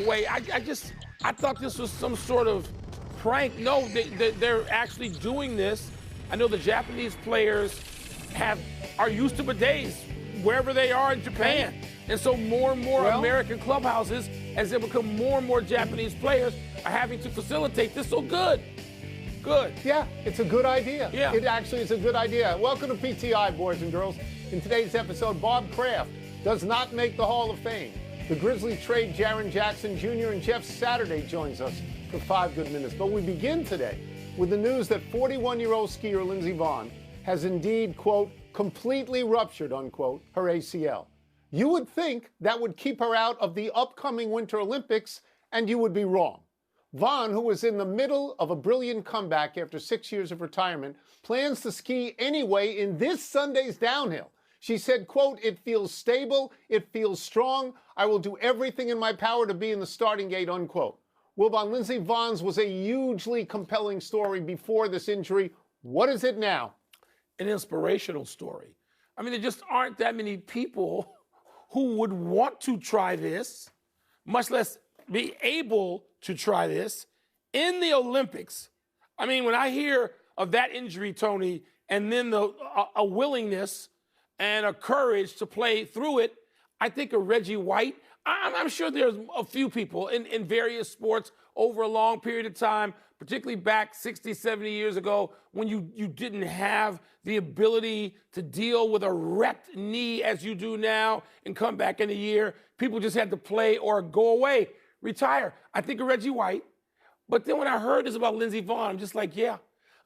way. I thought this was some sort of prank. No, they're actually doing this. I know the Japanese players are used to bidets wherever they are in Japan. And so more and more American clubhouses, as they become more and more Japanese players, are having to facilitate this. So good. Good. Yeah, it's a good idea. Yeah. It actually is a good idea. Welcome to PTI, boys and girls. In today's episode, Bob Kraft does not make the Hall of Fame. The Grizzlies trade Jaren Jackson Jr. and Jeff Saturday joins us for 5 good minutes. But we begin today with the news that 41-year-old skier Lindsey Vonn has indeed, quote, completely ruptured, unquote, her ACL. You would think that would keep her out of the upcoming Winter Olympics, and you would be wrong. Vonn, who was in the middle of a brilliant comeback after 6 years of retirement, plans to ski anyway in this Sunday's downhill. She said, quote, it feels stable, it feels strong, I will do everything in my power to be in the starting gate, unquote. Wilbon, Lindsey Vonn's was a hugely compelling story before this injury. What is it now? An inspirational story. I mean, there just aren't that many people who would want to try this, much less be able to try this in the Olympics. I mean, when I hear of that injury, Tony, and then a willingness and a courage to play through it, I think of Reggie White. I'm sure there's a few people in various sports over a long period of time, particularly back 60, 70 years ago, when you didn't have the ability to deal with a wrecked knee as you do now and come back in a year. People just had to play or go away, retire. I think of Reggie White. But then when I heard this about Lindsey Vonn, I'm just like, yeah.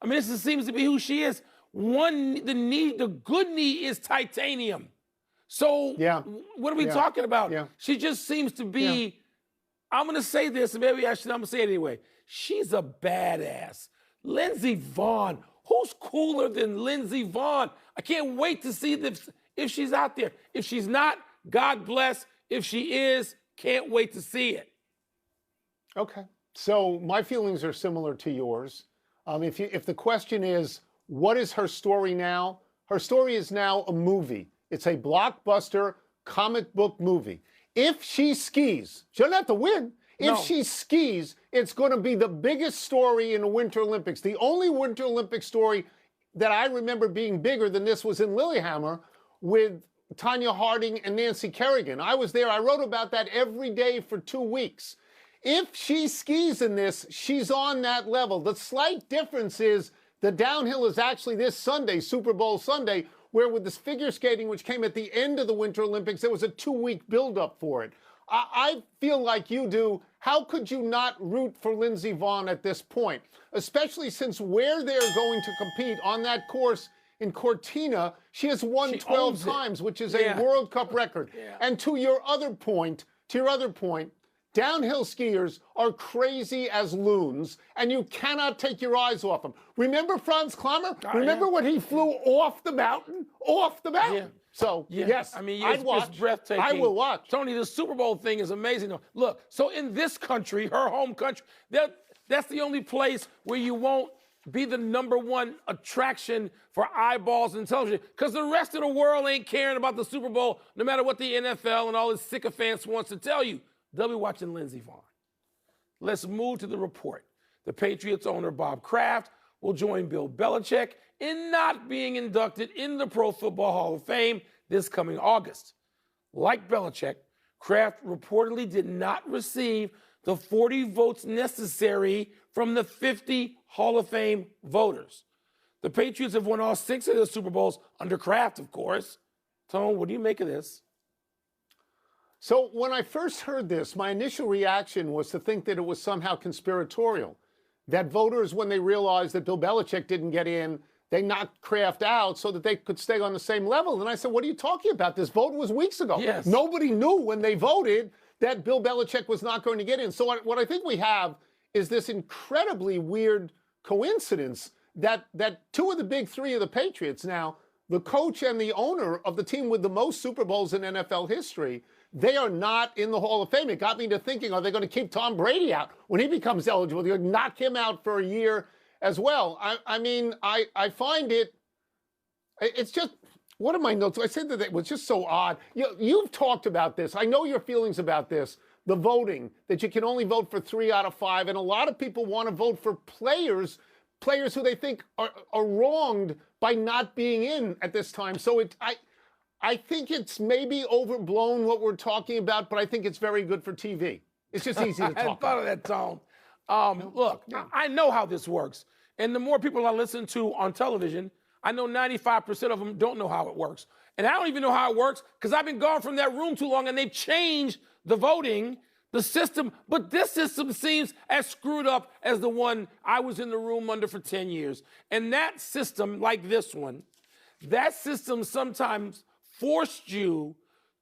I mean, this seems to be who she is. The good knee is titanium. So what are we talking about? Yeah. She just seems to be, I'm going to say this, and maybe I'm going to say it anyway. She's a badass. Lindsey Vonn. Who's cooler than Lindsey Vonn? I can't wait to see this if she's out there. If she's not, God bless. If she is, can't wait to see it. Okay. So my feelings are similar to yours. If the question is, what is her story now? Her story is now a movie. It's a blockbuster comic book movie. If she skis, she doesn't have to win. If she skis, it's going to be the biggest story in the Winter Olympics. The only Winter Olympic story that I remember being bigger than this was in Lillehammer with Tanya Harding and Nancy Kerrigan. I was there. I wrote about that every day for 2 weeks. If she skis in this, she's on that level. The slight difference is the downhill is actually this Sunday, Super Bowl Sunday, where with this figure skating, which came at the end of the Winter Olympics, there was a 2-week buildup for it. I feel like you do. How could you not root for Lindsey Vonn at this point? Especially since where they're going to compete on that course in Cortina, she has won 12 times, which is a World Cup record. Yeah. And to your other point, downhill skiers are crazy as loons, and you cannot take your eyes off them. Remember Franz Klammer? Remember when he flew off the mountain? Off the mountain. Yeah. So, yes, I mean, I'd watch. It's breathtaking. I will watch. Tony, the Super Bowl thing is amazing. Look, so in this country, her home country, that's the only place where you won't be the #1 attraction for eyeballs and television, because the rest of the world ain't caring about the Super Bowl, no matter what the NFL and all its sycophants wants to tell you. They'll be watching Lindsey Vonn. Let's move to the report. The Patriots owner, Bob Kraft, will join Bill Belichick in not being inducted in the Pro Football Hall of Fame this coming August. Like Belichick, Kraft reportedly did not receive the 40 votes necessary from the 50 Hall of Fame voters. The Patriots have won all 6 of the Super Bowls under Kraft, of course. Tone, what do you make of this? So when I first heard this, my initial reaction was to think that it was somehow conspiratorial, that voters, when they realized that Bill Belichick didn't get in, they knocked Kraft out so that they could stay on the same level. And I said, what are you talking about? This vote was weeks ago. Yes. Nobody knew when they voted that Bill Belichick was not going to get in. So what I think we have is this incredibly weird coincidence that 2 of the big 3 of the Patriots now, the coach and the owner of the team with the most Super Bowls in NFL history, they are not in the Hall of Fame. It got me to thinking, are they going to keep Tom Brady out when he becomes eligible? They're going to knock him out for a year as well. I mean, I find it's just, what are my notes? I said that it was just so odd. You've talked about this. I know your feelings about this, the voting, that you can only vote for 3 out of 5. And a lot of people want to vote for players who they think are wronged by not being in at this time. So I think it's maybe overblown what we're talking about, but I think it's very good for TV. It's just easy to talk I hadn't thought of that, Tone. Look, I know how this works. And the more people I listen to on television, I know 95% of them don't know how it works. And I don't even know how it works because I've been gone from that room too long and they've changed the voting, the system. But this system seems as screwed up as the one I was in the room under for 10 years. And that system, like this one, that system sometimes forced you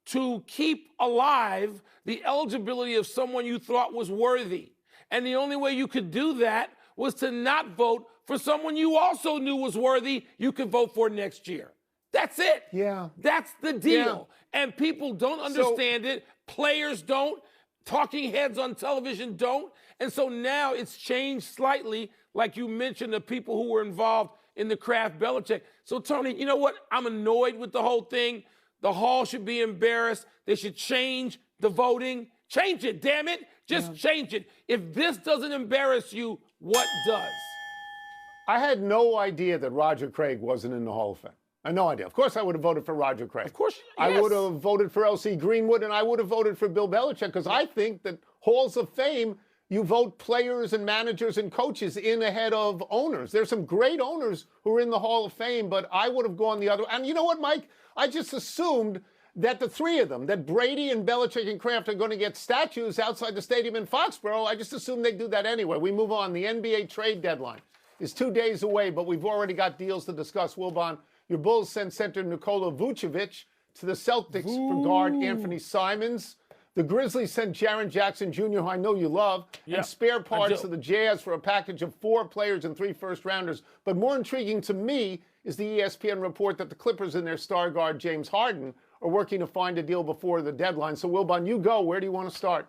to keep alive the eligibility of someone you thought was worthy. And the only way you could do that was to not vote for someone you also knew was worthy you could vote for next year. That's it. Yeah. That's the deal. Yeah. And people don't understand it. Players don't. Talking heads on television don't. And so now it's changed slightly, like you mentioned, the people who were involved in the Kraft Belichick. So, Tony, you know what? I'm annoyed with the whole thing. The Hall should be embarrassed. They should change the voting. Change it, damn it. Just change it. If this doesn't embarrass you, what does? I had no idea that Roger Craig wasn't in the Hall of Fame. I had no idea. Of course I would have voted for Roger Craig. Of course, yes. I would have voted for L.C. Greenwood, and I would have voted for Bill Belichick, because I think that Halls of Fame, you vote players and managers and coaches in ahead of owners. There's some great owners who are in the Hall of Fame, but I would have gone the other way. And you know what, Mike? I just assumed that the three of them, that Brady and Belichick and Kraft, are going to get statues outside the stadium in Foxborough. I just assumed they'd do that anyway. We move on. The NBA trade deadline is 2 days away, but we've already got deals to discuss. Wilbon, your Bulls sent center Nikola Vucevic to the Celtics for guard Anthony Simons. The Grizzlies sent Jaren Jackson Jr., who I know you love, and spare parts to the Jazz for a package of 4 players and 3 first-rounders. But more intriguing to me is the ESPN report that the Clippers and their star guard James Harden are working to find a deal before the deadline. So, Wilbon, you go. Where do you want to start?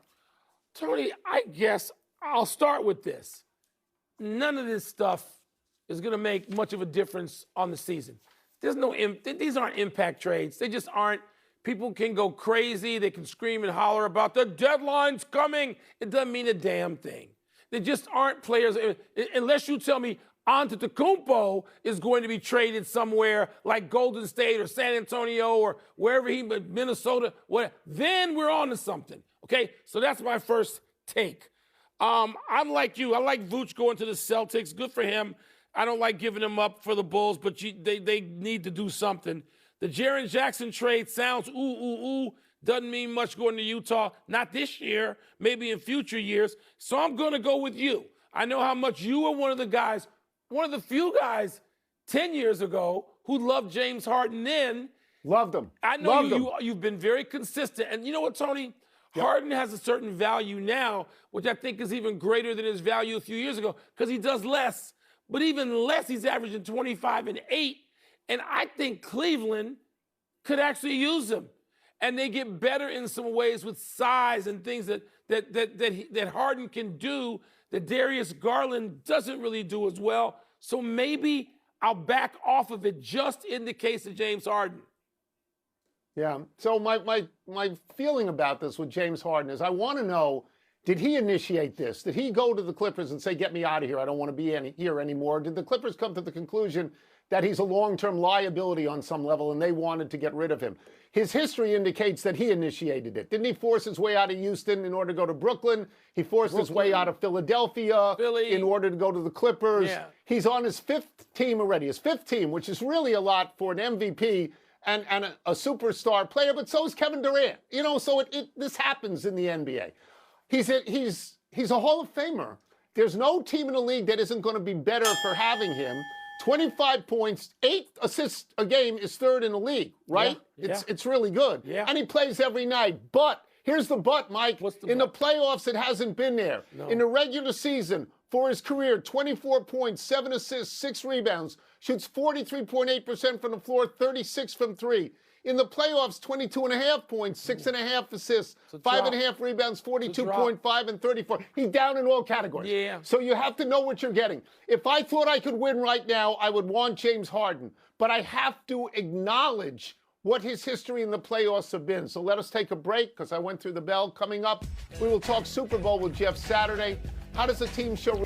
Tony, I guess I'll start with this. None of this stuff is going to make much of a difference on the season. These aren't impact trades. They just aren't. People can go crazy. They can scream and holler about the deadline's coming. It doesn't mean a damn thing. They just aren't players. Unless you tell me Antetokounmpo is going to be traded somewhere like Golden State or San Antonio or wherever Minnesota, then we're on to something. Okay, so that's my first take. I'm like you. I like Vooch going to the Celtics. Good for him. I don't like giving him up for the Bulls, but they need to do something. The Jaren Jackson trade sounds ooh. Doesn't mean much going to Utah. Not this year, maybe in future years. So I'm going to go with you. I know how much you were one of the few guys 10 years ago who loved James Harden then. Loved him. I know you've been very consistent. And you know what, Tony? Yep. Harden has a certain value now, which I think is even greater than his value a few years ago, because he does less. But even less, he's averaging 25 and 8. And I think Cleveland could actually use him. And they get better in some ways with size and things that Harden can do that Darius Garland doesn't really do as well. So maybe I'll back off of it just in the case of James Harden. Yeah. So my feeling about this with James Harden is I want to know, did he initiate this? Did he go to the Clippers and say, get me out of here, I don't want to be here anymore? Did the Clippers come to the conclusion that he's a long-term liability on some level and they wanted to get rid of him? His history indicates that he initiated it. Didn't he force his way out of Houston in order to go to Brooklyn? He forced his way out of Philadelphia in order to go to the Clippers. Yeah. He's on his 5th team already, which is really a lot for an MVP and a superstar player, but so is Kevin Durant. You know, so this happens in the NBA. He's a Hall of Famer. There's no team in the league that isn't going to be better for having him. 25 points, 8 assists a game is 3rd in the league, right? Yeah. It's really good. Yeah. And he plays every night. But here's the but, Mike. In the playoffs, it hasn't been there. No. In the regular season, for his career, 24 points, 7 assists, 6 rebounds, shoots 43.8% from the floor, 36 from 3. In the playoffs, 22.5 points, 6.5 assists, 5.5 rebounds, 42.5 and 34. He's down in all categories. Yeah. So you have to know what you're getting. If I thought I could win right now, I would want James Harden. But I have to acknowledge what his history in the playoffs have been. So let us take a break because I went through the bell. Coming up, we will talk Super Bowl with Jeff Saturday. How does a team show?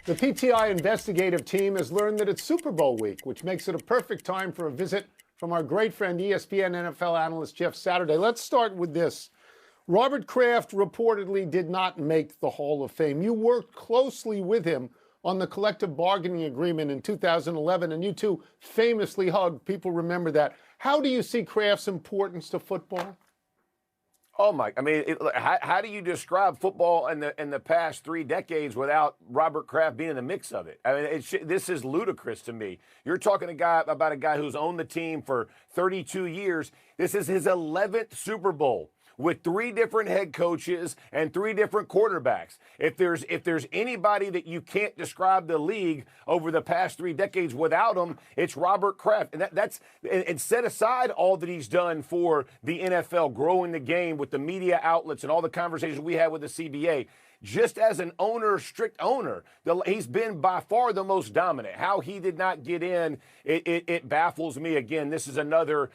The PTI investigative team has learned that it's Super Bowl week, which makes it a perfect time for a visit from our great friend, ESPN NFL analyst Jeff Saturday. Let's start with this. Robert Kraft reportedly did not make the Hall of Fame. You worked closely with him on the collective bargaining agreement in 2011, and you two famously hugged. People remember that. How do you see Kraft's importance to football? Oh, Mike, I mean, how do you describe football in the past 3 decades without Robert Kraft being in the mix of it? I mean, this is ludicrous to me. You're talking about a guy who's owned the team for 32 years. This is his 11th Super Bowl with 3 different head coaches and 3 different quarterbacks. If there's anybody that you can't describe the league over the past 3 decades without him, it's Robert Kraft. And set aside all that he's done for the NFL, growing the game with the media outlets and all the conversations we had with the CBA. Just as an owner, strict owner, he's been by far the most dominant. How he did not get in, it baffles me. Again, this is another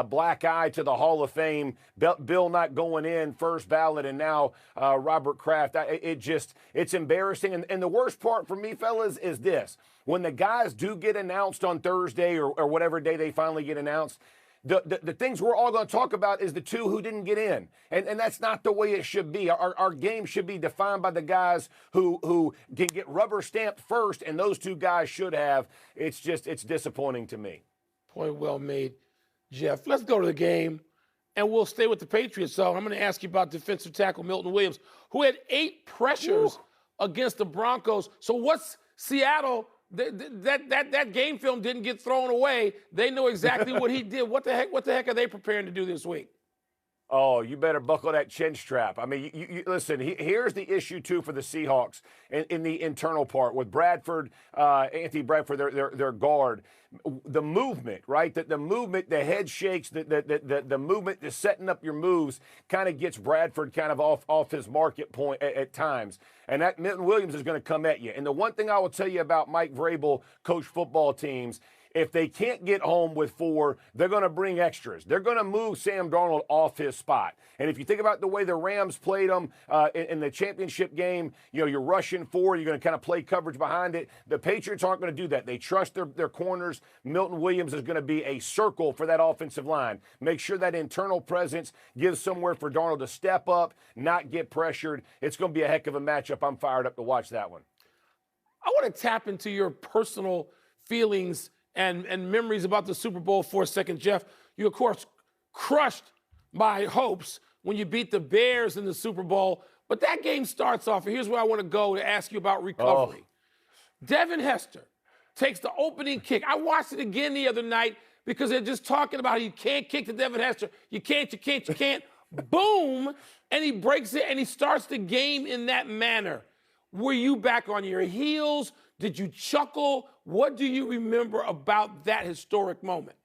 black eye to the Hall of Fame. Bill not going in, first ballot, and now Robert Kraft. It's embarrassing. And the worst part for me, fellas, is this. When the guys do get announced on Thursday or whatever day they finally get announced, the things we're all going to talk about is the 2 who didn't get in. And that's not the way it should be. Our game should be defined by the guys who can get rubber stamped first, and those 2 guys should have. It's disappointing to me. Point well made, Jeff. Let's go to the game, and we'll stay with the Patriots. So I'm going to ask you about defensive tackle Milton Williams, who had 8 pressures against the Broncos. So what's Seattle? That game film didn't get thrown away. They know exactly what he did. What the heck are they preparing to do this week? Oh, you better buckle that chin strap. I mean, you listen, here's the issue, too, for the Seahawks in the internal part with Bradford, Anthony Bradford, their guard. The movement, right? The movement, the head shakes, the movement, the setting up your moves kind of gets Bradford kind of off his market point at times. And that Milton Williams is going to come at you. And the one thing I will tell you about Mike Vrabel, coach football teams, if they can't get home with 4, they're going to bring extras. They're going to move Sam Darnold off his spot. And if you think about the way the Rams played them in the championship game, you're rushing 4, you're going to kind of play coverage behind it. The Patriots aren't going to do that. They trust their corners. Milton Williams is going to be a circle for that offensive line. Make sure that internal presence gives somewhere for Darnold to step up, not get pressured. It's going to be a heck of a matchup. I'm fired up to watch that one. I want to tap into your personal feelings and memories about the Super Bowl for a second, Jeff. You, of course, crushed my hopes when you beat the Bears in the Super Bowl. But that game starts off, and here's where I want to go to ask you about recovery. Devin Hester takes the opening kick. I watched it again the other night because they're just talking about you can't kick to Devin Hester. You can't. Boom, and he breaks it, and he starts the game in that manner. Were you back on your heels? Did you chuckle? What do you remember about that historic moment?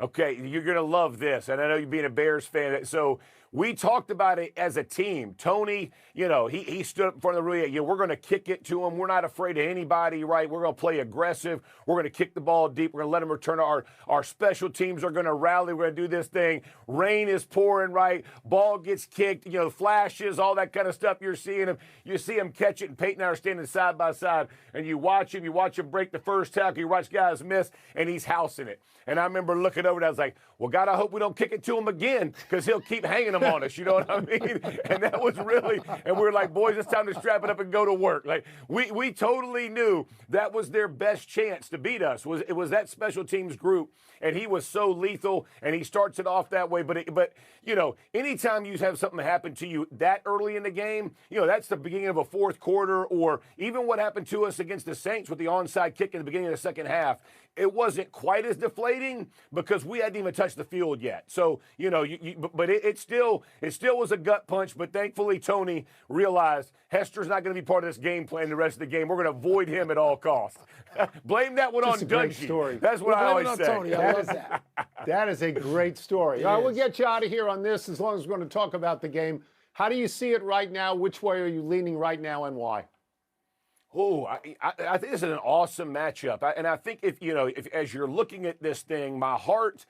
Okay, you're going to love this, and I know you being a Bears fan. So we talked about it as a team. Tony, he stood up in front of the room. We're going to kick it to him. We're not afraid of anybody, right? We're going to play aggressive. We're going to kick the ball deep. We're going to let them return. Our special teams are going to rally. We're going to do this thing. Rain is pouring, right? Ball gets kicked, flashes, all that kind of stuff. You're seeing him. You see him catch it, and Peyton and I are standing side by side, and you watch him break the first tackle. You watch guys miss, and he's housing it. And I remember looking over and I was like, well, God, I hope we don't kick it to him again because he'll keep hanging them on us. You know what I mean? And that was really, and we were like, boys, it's time to strap it up and go to work. Like, we totally knew that was their best chance to beat us. It was that special teams group, and he was so lethal, and he starts it off that way. But anytime you have something happen to you that early in the game, that's the beginning of a fourth quarter, or even what happened to us against the Saints with the onside kick in the beginning of the second half. It wasn't quite as deflating because we hadn't even touched the field yet. So, but it still was a gut punch. But thankfully, Tony realized Hester's not going to be part of this game plan the rest of the game. We're going to avoid him at all costs. Blame that one on Dungy. Story. That's what I always say. Tony. I love that. That is a great story. All right, we'll get you out of here on this as long as we're going to talk about the game. How do you see it right now? Which way are you leaning right now and why? Oh, I think this is an awesome matchup, and I think if as you're looking at this thing, my heart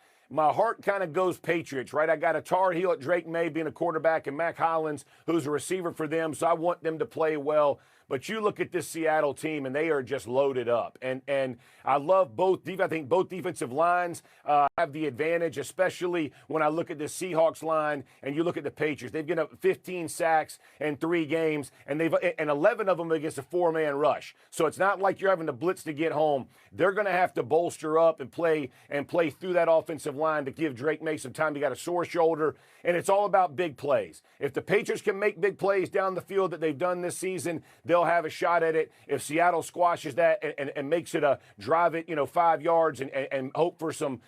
kind of goes Patriots, right? I got a Tar Heel at Drake May being a quarterback, and Mac Hollins, who's a receiver for them, so I want them to play well. But you look at this Seattle team, and they are just loaded up. And I love both. I think both defensive lines have the advantage, especially when I look at the Seahawks line and you look at the Patriots. They've given up 15 sacks in 3 games, and 11 of them against a 4-man rush. So it's not like you're having to blitz to get home. They're going to have to bolster up and play through that offensive line to give Drake May some time. He got a sore shoulder, and it's all about big plays. If the Patriots can make big plays down the field that they've done this season, they'll have a shot at it. If Seattle squashes that and makes it a drive it, 5 yards and hope for some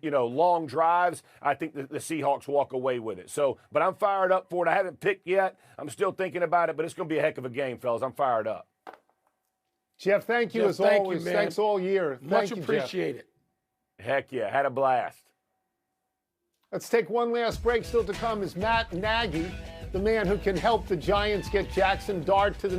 long drives, I think the Seahawks walk away with it. So, but I'm fired up for it. I haven't picked yet. I'm still thinking about it, but it's going to be a heck of a game, fellas. I'm fired up. Jeff, thank you Jeff, as thank always. you, man. Thanks all year. Much Thank you, appreciated. Heck yeah, had a blast. Let's take one last break. Still to come is Matt Nagy, the man who can help the Giants get Jackson Dart to the